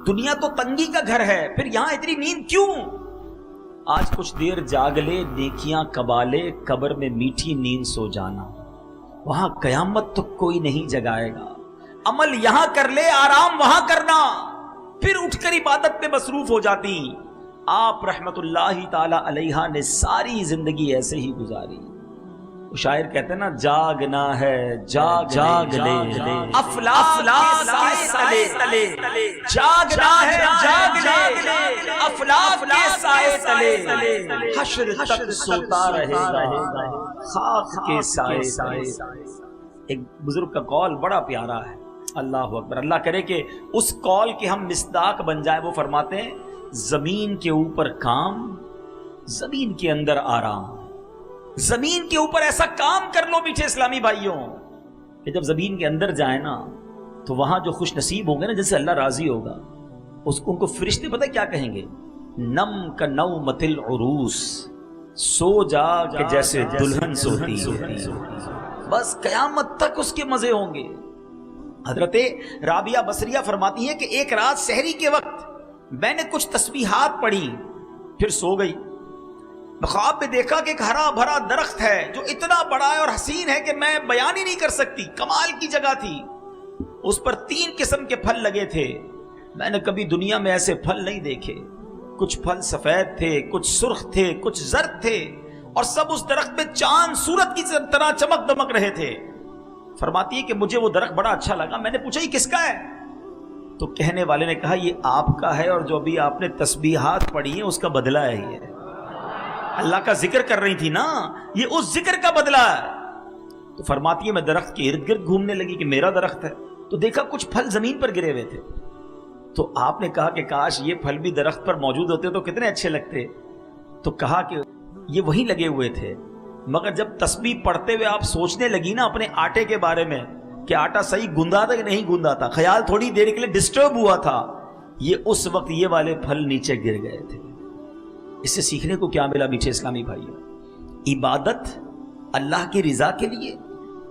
Speaker 1: دنیا تو تنگی کا گھر ہے، پھر یہاں اتنی نیند کیوں؟ آج کچھ دیر جاگ لے، نیکیاں کبالے، قبر میں میٹھی نیند سو جانا، وہاں قیامت تو کوئی نہیں جگائے گا. عمل یہاں کر لے، آرام وہاں کرنا، پھر اٹھ کر عبادت میں مصروف ہو جاتی. آپ رحمت اللہ تعالی علیہ نے ساری زندگی ایسے ہی گزاری. شاعر کہتے ہیں نا، جاگنا ہے جاگ لے، افلاک کے تلے، جاگنا ہے جاگ لے، افلاک کے سائے تلے، حشر تک سوتا رہے گا خاک کے سائے تلے. ایک بزرگ کا قول بڑا پیارا ہے، اللہ اکبر. اللہ کرے کہ اس قول کے ہم مصداق بن جائے. وہ فرماتے ہیں، زمین کے اوپر کام، زمین کے اندر آرام. زمین کے اوپر ایسا کام کر لو میٹھے اسلامی بھائیوں کہ جب زمین کے اندر جائیں نا تو وہاں جو خوش نصیب ہوں گے نا، جن سے اللہ راضی ہوگا، ان کو فرشتے پتہ کیا کہیں گے؟ نم کا نومۃ العروس، سو جا کہ جیسے دلہن سوتی ہے. بس قیامت تک اس کے مزے ہوں گے. حضرت رابعہ بصریہ فرماتی ہیں کہ ایک رات سحری کے وقت میں نے کچھ تسبیحات پڑھی، پھر سو گئی. خواب میں دیکھا کہ ایک ہرا بھرا درخت ہے جو اتنا بڑا ہے اور حسین ہے کہ میں بیان ہی نہیں کر سکتی، کمال کی جگہ تھی. اس پر 3 قسم کے پھل لگے تھے. میں نے کبھی دنیا میں ایسے پھل نہیں دیکھے. کچھ پھل سفید تھے، کچھ سرخ تھے، کچھ زرد تھے، اور سب اس درخت میں چاند سورج کی طرح چمک دمک رہے تھے. فرماتی ہے کہ مجھے وہ درخت بڑا اچھا لگا. میں نے پوچھا یہ کس کا ہے؟ تو کہنے والے نے کہا یہ آپ کا ہے، اور جو ابھی آپ نے تسبیحات پڑھی ہیں اس کا بدلہ ہے. یہ اللہ کا ذکر کر رہی تھی نا، یہ اس ذکر کا بدلہ ہے. تو فرماتی ہے میں درخت کے ارد گرد گھومنے لگی کہ میرا درخت ہے، تو دیکھا کچھ پھل زمین پر گرے ہوئے تھے. تو آپ نے کہا کہ کاش یہ پھل بھی درخت پر موجود ہوتے تو کتنے اچھے لگتے. تو کہا کہ یہ وہیں لگے ہوئے تھے، مگر جب تسبیح پڑھتے ہوئے آپ سوچنے لگی نا اپنے آٹے کے بارے میں کہ آٹا صحیح گوندا تھا کہ نہیں گوندا تھا، خیال تھوڑی دیر کے لیے ڈسٹرب ہوا تھا، یہ اس وقت یہ والے پھل نیچے گر گئے تھے. اس سے سیکھنے کو کیا ملا میٹھے اسلامی بھائیوں؟ عبادت اللہ کی رضا کے لیے،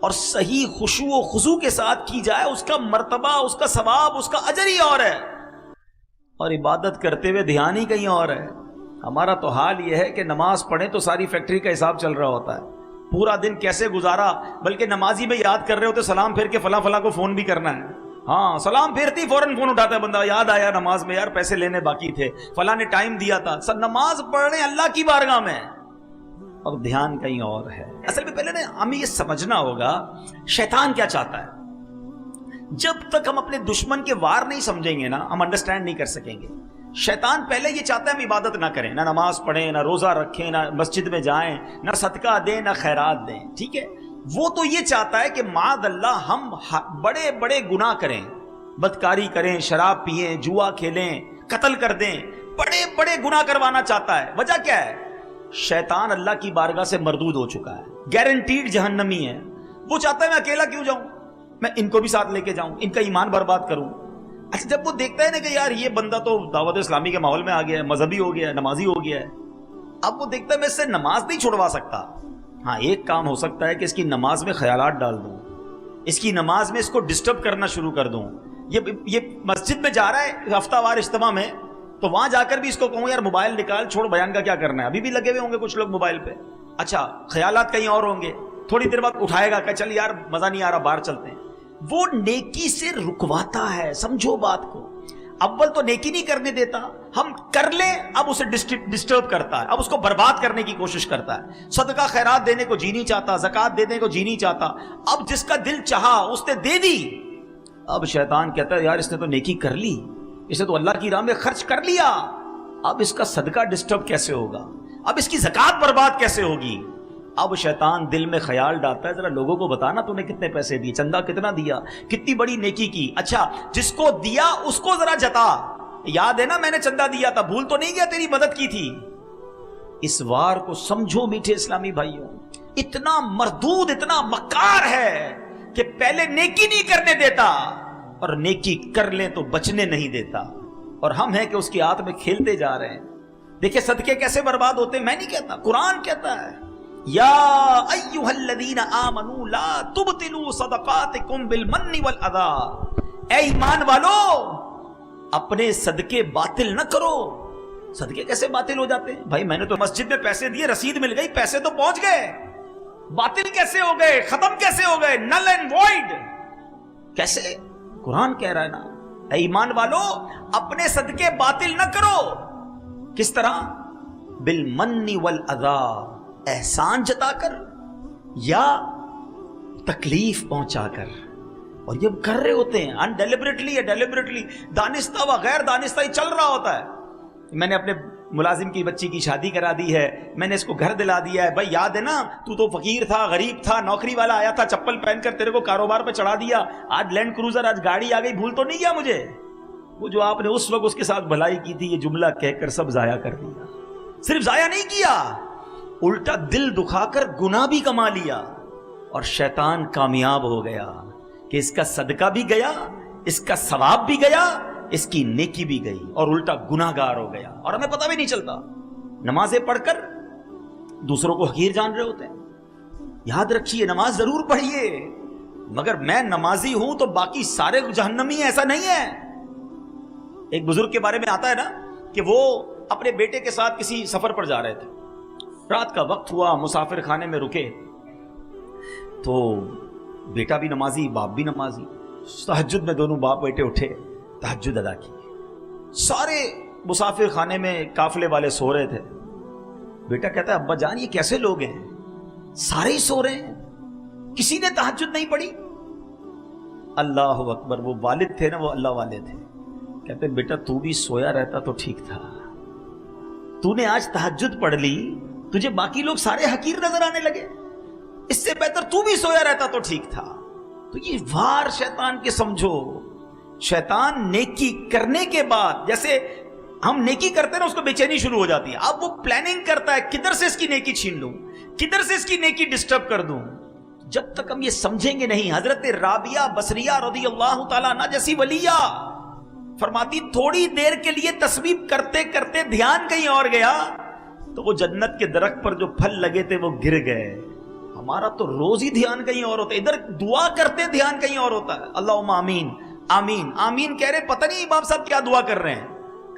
Speaker 1: اور صحیح خشوع و خضوع کے ساتھ کی جائے، اس کا مرتبہ، اس کا ثواب، اس کا اجر ہی اور ہے، اور عبادت کرتے ہوئے دھیان ہی کہیں اور ہے۔ ہمارا تو حال یہ ہے کہ نماز پڑھیں تو ساری فیکٹری کا حساب چل رہا ہوتا ہے، پورا دن کیسے گزارا، بلکہ نمازی میں یاد کر رہے ہوتے سلام پھیر کے فلاں فلاں کو فون بھی کرنا ہے، ہاں سلام پھیرتی فوراً فون اٹھاتا ہے بندہ، یاد آیا نماز میں یار پیسے لینے باقی تھے، فلاں نے ٹائم دیا تھا، سب نماز پڑھ رہے ہیں اللہ کی بارگاہ میں اور دھیان کہیں اور ہے۔ اصل میں پہلے نا ہمیں یہ سمجھنا ہوگا شیطان کیا چاہتا ہے۔ جب تک ہم اپنے دشمن کے وار نہیں سمجھیں گے نا، ہم انڈرسٹینڈ نہیں کر سکیں گے۔ شیطان پہلے یہ چاہتا ہے ہم عبادت نہ کریں، نہ نماز پڑھیں، نہ روزہ رکھیں، نہ مسجد میں جائیں، نہ صدقہ دیں، نہ خیرات دیں، ٹھیک ہے۔ وہ تو یہ چاہتا ہے کہ معاذ اللہ ہم بڑے بڑے گناہ کریں، بدکاری کریں، شراب پئیں، جوا کھیلیں، قتل کر دیں، بڑے بڑے گناہ کروانا چاہتا ہے۔ وجہ کیا ہے؟ شیطان اللہ کی بارگاہ سے مردود ہو چکا ہے، گارنٹیڈ جہنمی ہے۔ وہ چاہتا ہے میں اکیلا کیوں جاؤں، میں ان کو بھی ساتھ لے کے جاؤں، ان کا ایمان برباد کروں۔ اچھا جب وہ دیکھتا ہے نا کہ یار یہ بندہ تو دعوت اسلامی کے ماحول میں آ گیا ہے، مذہبی ہو گیا ہے، نمازی ہو گیا ہے، اب وہ دیکھتا ہے میں اس سے نماز نہیں چھڑوا سکتا۔ ہاں ایک کام ہو سکتا ہے کہ اس کی نماز میں خیالات ڈال دوں، اس کی نماز میں اس کو ڈسٹرب کرنا شروع کر دوں۔ یہ مسجد میں جا رہا ہے ہفتہ وار اجتماع میں، تو وہاں جا کر بھی اس کو کہوں یار موبائل نکال، چھوڑ، بیان کا کیا کرنا ہے، ابھی بھی لگے ہوئے ہوں گے کچھ لوگ موبائل پہ، اچھا خیالات کہیں اور ہوں گے، تھوڑی دیر بعد اٹھائے گا کہ چل یار مزہ نہیں آ رہا باہر چلتے ہیں۔ وہ نیکی سے رکواتا ہے، سمجھو بات کو۔ اول تو نیکی نہیں کرنے دیتا، ہم کر لیں اب اسے ڈسٹرب کرتا ہے، اب اس کو برباد کرنے کی کوشش کرتا ہے۔ صدقہ خیرات دینے کو جی نہیں چاہتا، زکوٰۃ دینے کو جی نہیں چاہتا، اب جس کا دل چاہا اس نے دے دی۔ اب شیطان کہتا ہے یار اس نے تو نیکی کر لی، اسے تو اللہ کی راہ میں خرچ کر لیا، اب اس کا صدقہ ڈسٹرب کیسے ہوگا، اب اس کی زکوٰۃ برباد کیسے ہوگی۔ اب شیطان دل میں خیال ڈالتا ہے ذرا لوگوں کو بتانا تو نے کتنے پیسے دیے، چندہ کتنا دیا، کتنی بڑی نیکی کی، اچھا جس کو دیا اس کو ذرا جتا، یاد ہے نا میں نے چندہ دیا تھا، بھول تو نہیں گیا تیری مدد کی تھی۔ اس وار کو سمجھو میٹھے اسلامی بھائیوں، اتنا مردود، اتنا مکار ہے کہ پہلے نیکی نہیں کرنے دیتا اور نیکی کر لیں تو بچنے نہیں دیتا، اور ہم ہیں کہ اس کی ہاتھ میں کھیلتے جا رہے ہیں۔ دیکھیں صدقے کیسے برباد ہوتے ہیں، میں نہیں کہتا، قرآن کہتا ہے یا ایھا الذین آمنوا لا تبطلوا صدقاتکم بالمن والاذی، اے ایمان والو اپنے صدقے باطل نہ کرو۔ صدقے کیسے باطل ہو جاتے ہیں بھائی؟ میں نے تو مسجد میں پیسے دیے، رسید مل گئی، پیسے تو پہنچ گئے، باطل کیسے ہو گئے، ختم کیسے ہو گئے، نل اینڈ وائڈ کیسے؟ قرآن کہہ رہا ہے نا اے ایمان والو اپنے صدقے باطل نہ کرو۔ کس طرح؟ بالمن والاذی، احسان جتا کر یا تکلیف پہنچا کر، اور یہ کر رہے ہوتے ہیں انڈیلیبریٹلی یا ڈیلیبریٹلی، دانستہ و غیر دانستہ ہی چل رہا ہوتا ہے۔ میں نے اپنے ملازم کی بچی کی شادی کرا دی ہے، میں نے اس کو گھر دلا دیا ہے، بھائی یاد ہے نا تو فقیر تھا، غریب تھا، نوکری والا آیا تھا چپل پہن کر تیرے کو کاروبار پہ چڑھا دیا، آج لینڈ کروزر، آج گاڑی آ گئی، بھول تو نہیں گیا مجھے؟ وہ جو آپ نے اس وقت اس کے ساتھ بھلائی کی تھی، یہ جملہ کہہ کر سب ضائع کر دیا۔ صرف ضائع نہیں کیا، الٹا دل دکھا کر گناہ بھی کما لیا، اور شیطان کامیاب ہو گیا کہ اس کا صدقہ بھی گیا، اس کا ثواب بھی گیا، اس کی نیکی بھی گئی، اور الٹا گناہ گار ہو گیا، اور ہمیں پتہ بھی نہیں چلتا۔ نمازیں پڑھ کر دوسروں کو حقیر جان رہے ہوتے ہیں۔ یاد رکھیے نماز ضرور پڑھیے، مگر میں نمازی ہوں تو باقی سارے جہنمی ہیں ایسا نہیں ہے۔ ایک بزرگ کے بارے میں آتا ہے نا کہ وہ اپنے بیٹے کے ساتھ کسی سفر پر جا رہے تھے، رات کا وقت ہوا، مسافر خانے میں رکے، تو بیٹا بھی نمازی، باپ بھی نمازی، تہجد میں دونوں باپ بیٹے اٹھے، تہجد ادا کی۔ سارے مسافر خانے میں قافلے والے سو رہے تھے۔ بیٹا کہتا ہے ابا جان یہ کیسے لوگ ہیں، سارے ہی سو رہے ہیں، کسی نے تہجد نہیں پڑھی؟ اللہ اکبر، وہ والد تھے نا، وہ اللہ والے تھے، کہتے بیٹا تو بھی سویا رہتا تو ٹھیک تھا، تو نے آج تہجد پڑھ لی، تجھے باقی لوگ سارے حقیر نظر آنے لگے، اس سے بہتر تو بھی سویا رہتا تو ٹھیک تھا۔ تو یہ وار شیطان کے سمجھو، شیطان نیکی کرنے کے بعد، جیسے ہم نیکی کرتے ہیں نا اس کو بے چینی شروع ہو جاتی ہے، اب وہ پلاننگ کرتا ہے کدھر سے اس کی نیکی چھین لوں، کدھر سے اس کی نیکی ڈسٹرب کر دوں۔ جب تک ہم یہ سمجھیں گے نہیں، حضرت رابعہ بصریہ رضی اللہ تعالیٰ عنہ جیسی ولیہ فرماتی تھوڑی دیر کے لیے تسبیح کرتے کرتے دھیان کہیں اور گیا تو وہ جنت کے درخت پر جو پھل لگے تھے وہ گر گئے۔ ہمارا تو روز ہی دھیان کہیں اور ہوتا ہے، ادھر دعا کرتے دھیان کہیں اور ہوتا ہے. اللہم آمین آمین آمین کہہ رہے، پتہ نہیں امام صاحب کیا دعا کر رہے ہیں،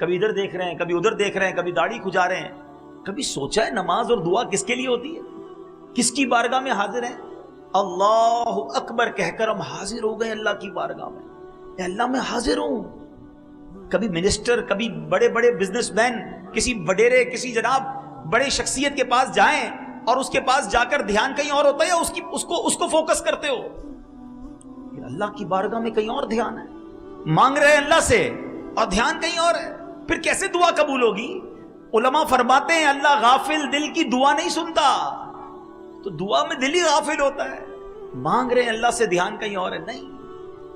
Speaker 1: کبھی ادھر دیکھ رہے ہیں، کبھی ادھر دیکھ رہے ہیں، کبھی داڑھی کھجا رہے ہیں. کبھی سوچا ہے نماز اور دعا کس کے لیے ہوتی ہے؟ کس کی بارگاہ میں حاضر ہیں؟ اللہ اکبر کہہ کر ہم حاضر ہو گئے اللہ کی بارگاہ میں. اے اللہ میں حاضر ہوں. کبھی منسٹر، کبھی بڑے بڑے بزنس مین، کسی وڈیرے، کسی جناب بڑے شخصیت کے پاس جائیں اور اس کے پاس جا کر دھیان کہیں اور ہوتا ہے، یا اس کو فوکس کرتے ہو؟ اللہ کی بارگاہ میں کہیں اور دھیان ہے، مانگ رہے ہیں اللہ سے اور دھیان کہیں اور ہے، پھر کیسے دعا قبول ہوگی؟ علماء فرماتے ہیں اللہ غافل دل کی دعا نہیں سنتا. تو دعا میں دل ہی غافل ہوتا ہے. مانگ رہے ہیں اللہ سے، دھیان کہیں اور ہے. نہیں،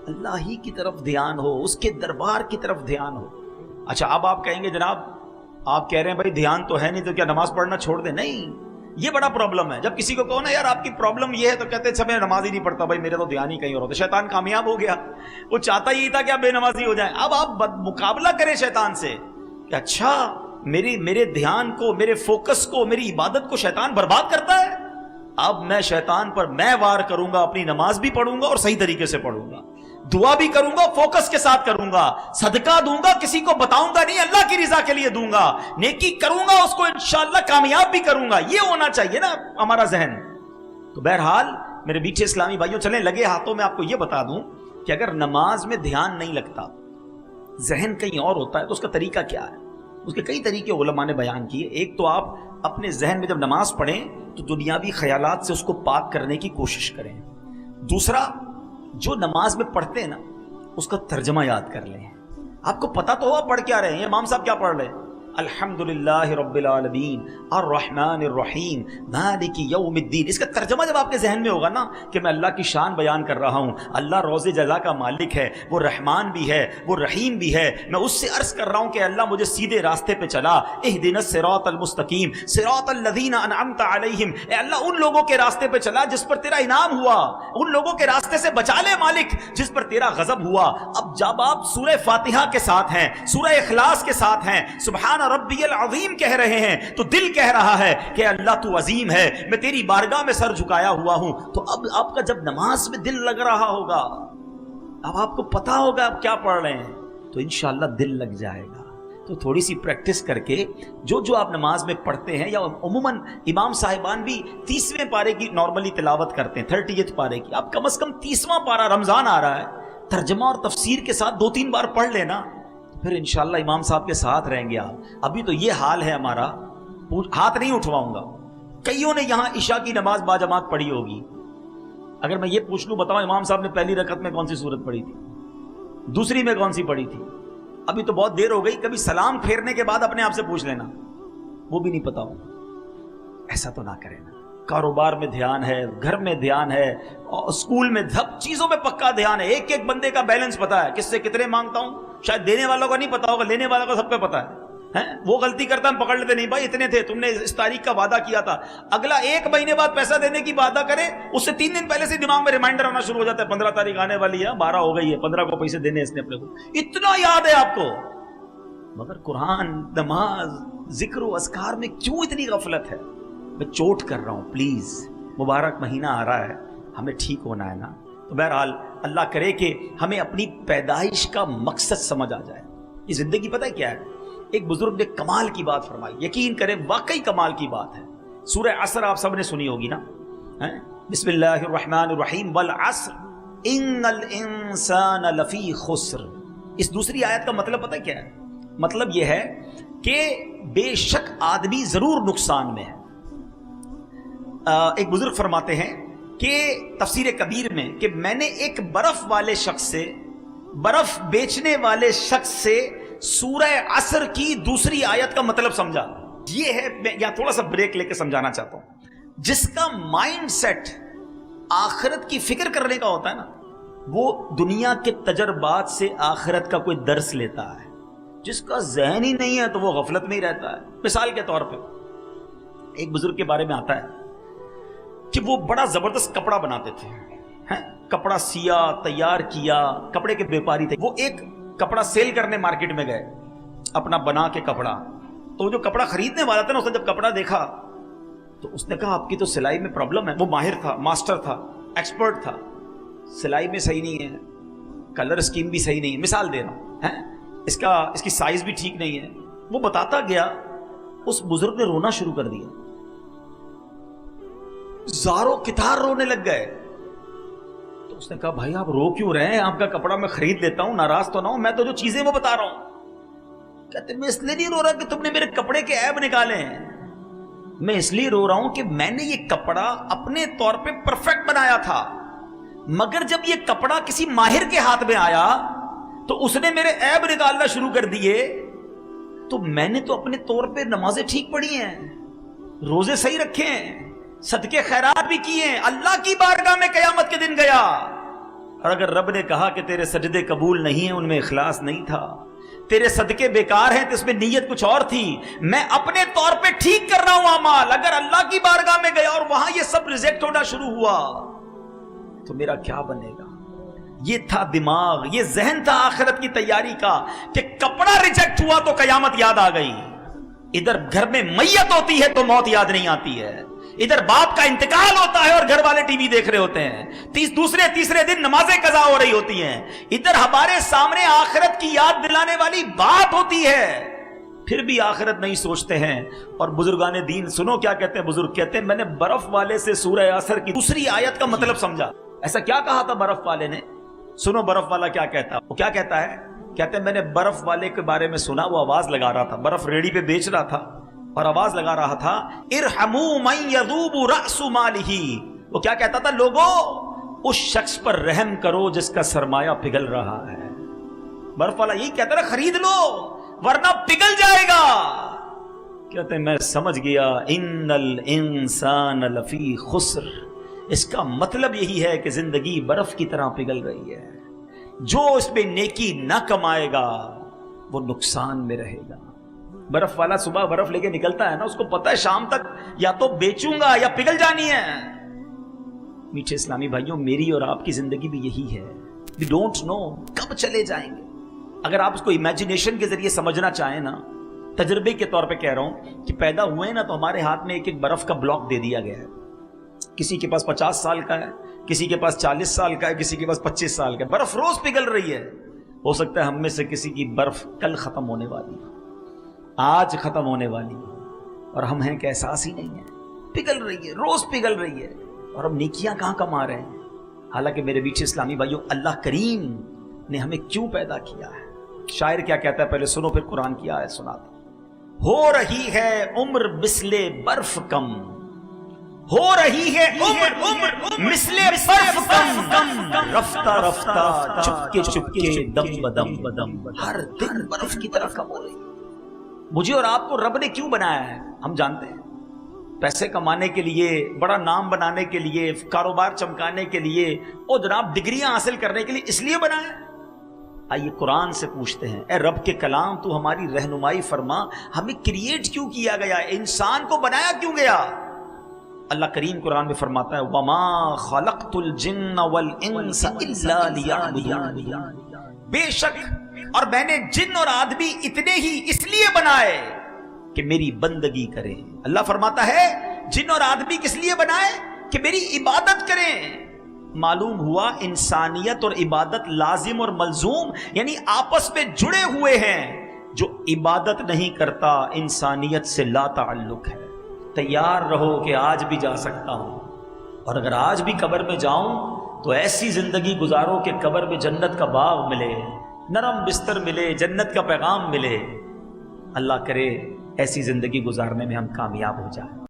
Speaker 1: اللہ ہی کی طرف دھیان ہو، اس کے دربار کی طرف دھیان ہو. اچھا اب آپ کہیں گے جناب آپ کہہ رہے ہیں بھائی دھیان تو ہے نہیں تو کیا نماز پڑھنا چھوڑ دیں؟ نہیں، یہ بڑا پرابلم ہے. جب کسی کو کہو نا یار آپ کی پرابلم یہ ہے تو کہتے ہیں اچھا میں نماز ہی نہیں پڑھتا بھائی، میرے تو دھیان ہی کہیں اور ہوتا. شیطان کامیاب ہو گیا، وہ چاہتا ہی تھا کہ آپ بے نمازی ہو جائیں. اب آپ مقابلہ کریں شیطان سے کہ اچھا میرے دھیان کو، میرے فوکس کو، میری عبادت کو شیطان برباد کرتا ہے. اب میں شیطان پر میں وار کروں گا، اپنی نماز بھی پڑھوں گا اور صحیح طریقے سے پڑھوں گا، دعا بھی کروں گا، فوکس کے ساتھ کروں گا، صدقہ دوں گا، کسی کو بتاؤں گا نہیں، اللہ کی رضا کے لیے دوں گا، نیکی کروں گا، اس کو انشاءاللہ کامیاب بھی کروں گا. یہ ہونا چاہیے نا ہمارا ذہن. تو بہرحال میرے میٹھے اسلامی بھائیوں، چلیں لگے ہاتھوں میں آپ کو یہ بتا دوں کہ اگر نماز میں دھیان نہیں لگتا، ذہن کہیں اور ہوتا ہے، تو اس کا طریقہ کیا ہے؟ اس کے کئی طریقے علماء نے بیان کیے. ایک تو آپ اپنے ذہن میں جب نماز پڑھیں تو دنیاوی خیالات سے اس کو پاک کرنے کی کوشش کریں. دوسرا، جو نماز میں پڑھتے ہیں نا اس کا ترجمہ یاد کر لیں. آپ کو پتا تو ہوا پڑھ کیا رہے ہیں. امام صاحب کیا پڑھ رہے ہیں؟ الحمدللہ رب العالمین الرحمن الرحیم مالک یوم الدین. اس کا ترجمہ جب آپ کے ذہن میں ہوگا نا کہ میں اللہ کی شان بیان کر رہا ہوں، اللہ روز جزا کا مالک ہے، وہ رحمان بھی ہے، وہ رحیم بھی ہے، میں اس سے عرض کر رہا ہوں کہ اللہ مجھے سیدھے راستے پہ چلا، اہدنا الصراط المستقیم صراط الذین انعمت علیہم. اے اللہ ان لوگوں کے راستے پہ چلا جس پر تیرا انعام ہوا، ان لوگوں کے راستے سے بچا لے مالک جس پر تیرا غضب ہوا. اب جب آپ سورہ فاتحہ کے ساتھ ہیں، سورہ اخلاص کے ساتھ ہیں، سبحان ربی العظیم کہہ رہے ہیں، تو دل کہہ رہا ہے کہ اللہ تو عظیم ہے، میں تیری بارگاہ میں سر جھکایا ہوا ہوں. تو اب آپ کا جب نماز میں دل لگ رہا ہوگا، اب آپ کو پتا ہوگا آپ کیا پڑھ رہے ہیں، تو انشاءاللہ دل لگ جائے گا. تو تھوڑی سی پریکٹس کر کے جو آپ نماز میں پڑھتے ہیں، یا عموماً امام صاحبان بھی 30ویں پارے کی نارملی تلاوت کرتے ہیں، 30 پارے کی، آپ کم از کم 30واں پارہ، رمضان آ رہا ہے، ترجمہ اور تفسیر کے ساتھ 2-3 بار پڑھ لینا، پھر انشاءاللہ امام صاحب کے ساتھ رہیں گے آپ. ابھی تو یہ حال ہے ہمارا، ہاتھ نہیں اٹھواؤں گا. کئیوں نے یہاں عشاء کی نماز باجماعت پڑھی ہوگی. اگر میں یہ پوچھ لوں بتاؤ امام صاحب نے پہلی رکعت میں کون سی سورت پڑھی تھی، دوسری میں کون سی پڑھی تھی؟ ابھی تو بہت دیر ہو گئی. کبھی سلام پھیرنے کے بعد اپنے آپ سے پوچھ لینا، وہ بھی نہیں پتا ہو. ایسا تو نہ کرے نا. کاروبار میں دھیان ہے، گھر میں دھیان ہے، اسکول میں سب چیزوں میں پکا دھیان ہے. ایک ایک بندے کا بیلنس پتا ہے، کس سے کتنے مانگتا ہوں. شاید دینے والوں کا نہیں پتا ہوگا، لینے والوں کا سب کو پتا ہے. وہ غلطی کرتا ہم پکڑ لیتے، نہیں بھائی اتنے تھے، تم نے اس تاریخ کا وعدہ کیا تھا. اگلا 1 مہینے بعد پیسہ دینے کی وعدہ کرے، اس سے 3 دن پہلے سے دماغ میں ریمائنڈر آنا شروع ہو جاتا ہے، 15 تاریخ آنے والی ہے، 12 ہو گئی ہے، 15 کو پیسے دینے اس نے اپنے کو. اتنا یاد ہے آپ کو. مگر قرآن، نماز، ذکر و اذکار میں کیوں اتنی غفلت ہے؟ میں چوٹ کر رہا ہوں، پلیز. مبارک مہینہ آ رہا ہے، ہمیں ٹھیک ہونا ہے نا. تو بہرحال اللہ کرے کہ ہمیں اپنی پیدائش کا مقصد سمجھ آ جائے. یہ زندگی پتہ ہے کیا ہے؟ ایک بزرگ نے کمال کی بات فرمائی، یقین کریں واقعی کمال کی بات ہے. سورہ عصر آپ سب نے سنی ہوگی نا. بسم اللہ الرحمن الرحیم والعصر ان الانسان لفی خسر. اس دوسری آیت کا مطلب پتہ ہے کیا ہے؟ مطلب یہ ہے کہ بے شک آدمی ضرور نقصان میں ہے. ایک بزرگ فرماتے ہیں کہ تفسیر کبیر میں کہ میں نے ایک برف والے شخص سے، برف بیچنے والے شخص سے سورہ عصر کی دوسری آیت کا مطلب سمجھا. یہ ہے، میں یہاں تھوڑا سا بریک لے کے سمجھانا چاہتا ہوں. جس کا مائنڈ سیٹ آخرت کی فکر کرنے کا ہوتا ہے نا، وہ دنیا کے تجربات سے آخرت کا کوئی درس لیتا ہے. جس کا ذہن ہی نہیں ہے تو وہ غفلت میں ہی رہتا ہے. مثال کے طور پہ ایک بزرگ کے بارے میں آتا ہے کہ وہ بڑا زبردست کپڑا بناتے تھے. کپڑا سیا، تیار کیا، کپڑے کے بیپاری تھے. وہ ایک کپڑا سیل کرنے مارکیٹ میں گئے، اپنا بنا کے کپڑا. تو جو کپڑا خریدنے والا تھا نا، اس نے جب کپڑا دیکھا تو اس نے کہا آپ کی تو سلائی میں پرابلم ہے. وہ ماہر تھا, ماسٹر تھا, ایکسپرٹ تھا. سلائی میں صحیح نہیں ہے, کلر اسکیم بھی صحیح نہیں ہے, مثال دے رہا ہوں, اس کی سائز بھی ٹھیک نہیں ہے. وہ بتاتا گیا, اس بزرگ نے رونا شروع کر دیا, زاروں کتار رونے لگ گئے. تو اس نے کہا بھائی آپ رو کیوں رہے ہیں, آپ کا کپڑا میں خرید لیتا ہوں, ناراض تو نہ ہوں, میں تو جو چیزیں وہ بتا رہا ہوں. کہتے میں اس لیے نہیں رو رہا کہ تم نے میرے کپڑے کے عیب نکالے ہیں, میں اس لیے رو رہا ہوں کہ میں نے یہ کپڑا اپنے طور پہ پرفیکٹ بنایا تھا, مگر جب یہ کپڑا کسی ماہر کے ہاتھ میں آیا تو اس نے میرے عیب نکالنا شروع کر دیے. تو میں نے تو اپنے طور پہ نمازیں ٹھیک پڑھی ہیں, روزے صحیح رکھے ہیں, صدقے خیرات بھی کیے ہیں, اللہ کی بارگاہ میں قیامت کے دن گیا, اور اگر رب نے کہا کہ تیرے سجدے قبول نہیں ہیں, ان میں اخلاص نہیں تھا, تیرے صدقے بیکار ہیں, تو اس میں نیت کچھ اور تھی, میں اپنے طور پہ ٹھیک کر رہا ہوں اعمال, اگر اللہ کی بارگاہ میں گیا اور وہاں یہ سب ریجیکٹ ہونا شروع ہوا تو میرا کیا بنے گا. یہ تھا دماغ, یہ ذہن تھا آخرت کی تیاری کا, کہ کپڑا ریجیکٹ ہوا تو قیامت یاد آ گئی. ادھر گھر میں میت ہوتی ہے تو موت یاد نہیں آتی ہے, ادھر باپ کا انتقال ہوتا ہے اور گھر والے ٹی وی دیکھ رہے ہوتے ہیں, تیسرے دن نمازیں قضا ہو رہی ہوتی ہیں, ادھر ہمارے سامنے آخرت کی یاد دلانے والی بات ہوتی ہے, پھر بھی آخرت نہیں سوچتے ہیں. اور بزرگان دین سنو کیا کہتے ہیں بزرگ, کہتے ہیں میں نے برف والے سے سورہ عصر کی دوسری آیت کا مطلب سمجھا. ایسا کیا کہا تھا برف والے نے, سنو برف والا کیا کہتا, وہ کیا کہتا ہے, کہتے ہیں میں نے برف والے کے بارے میں سنا, وہ آواز لگا رہا تھا, برف ریڑھی پہ بیچ رہا تھا اور آواز لگا رہا تھا, ارحموا من یذوب رأس مالہ. وہ کیا کہتا تھا, لوگوں اس شخص پر رحم کرو جس کا سرمایہ پگھل رہا ہے. برف والا یہی کہتا ہے, خرید لو ورنہ پگھل جائے گا. کہتے ہیں میں سمجھ گیا, ان الانسان لفی خسر, اس کا مطلب یہی ہے کہ زندگی برف کی طرح پگھل رہی ہے, جو اس پہ نیکی نہ کمائے گا وہ نقصان میں رہے گا. برف والا صبح برف لے کے نکلتا ہے نا, اس کو پتا ہے شام تک یا تو بیچوں گا یا پگھل جانی ہے. میٹھے اسلامی بھائیوں, میری اور آپ کی زندگی بھی یہی ہے, we don't know کب چلے جائیں گے. اگر آپ اس کو امیجنیشن کے ذریعے سمجھنا چاہیں نا, تجربے کے طور پہ کہہ رہا ہوں کہ پیدا ہوئے نا تو ہمارے ہاتھ میں ایک برف کا بلاک دے دیا گیا ہے. کسی کے پاس 50 سال کا ہے, کسی کے پاس 40 سال کا ہے, کسی کے پاس 25 سال کا ہے. برف روز پگھل رہی ہے. ہو سکتا ہے ہم میں سے کسی کی برف کل ختم ہونے والی ہے, آج ختم ہونے والی ہے, اور ہم ہیں کہ احساس ہی نہیں ہے. پگھل رہی ہے, روز پگھل رہی ہے, اور ہم نیکیاں کہاں کما رہے ہیں. حالانکہ میرے بیچ اسلامی بھائیوں, اللہ کریم نے ہمیں کیوں پیدا کیا ہے. شاعر کیا کہتا ہے, پہلے سنو پھر قرآن کی آیت سناتا. ہو رہی ہے عمر مثل برف کم, ہو رہی ہے عمر مثل برف کم, رفتہ رفتہ چپکے چپکے دم بدم, ہر دن برف کی طرح کم ہو رہی ہے. مجھے اور آپ کو رب نے کیوں بنایا ہے ہم جانتے ہیں, پیسے کمانے کے لیے, بڑا نام بنانے کے لیے, کاروبار چمکانے کے لیے, اور جناب ڈگریاں حاصل کرنے کے لیے, اس لیے بنایا ہے. آئیے قرآن سے پوچھتے ہیں, اے رب کے کلام تو ہماری رہنمائی فرما, ہمیں کریٹ کیوں کیا گیا, انسان کو بنایا کیوں گیا. اللہ کریم قرآن میں فرماتا ہے, وَمَا خَلَقْتُ الْجِنَّ وَالْإِنسَ إِلَّا لِيَعْبُدُونِ, بے شک اور میں نے جن اور آدمی اتنے ہی اس لیے بنائے کہ میری بندگی کریں. اللہ فرماتا ہے جن اور آدمی کس لیے بنائے, کہ میری عبادت کریں. معلوم ہوا انسانیت اور عبادت لازم اور ملزوم, یعنی آپس میں جڑے ہوئے ہیں. جو عبادت نہیں کرتا انسانیت سے لا تعلق ہے. تیار رہو کہ آج بھی جا سکتا ہوں, اور اگر آج بھی قبر میں جاؤں تو ایسی زندگی گزارو کہ قبر میں جنت کا باغ ملے, نرم بستر ملے, جنت کا پیغام ملے. اللہ کرے ایسی زندگی گزارنے میں ہم کامیاب ہو جائیں.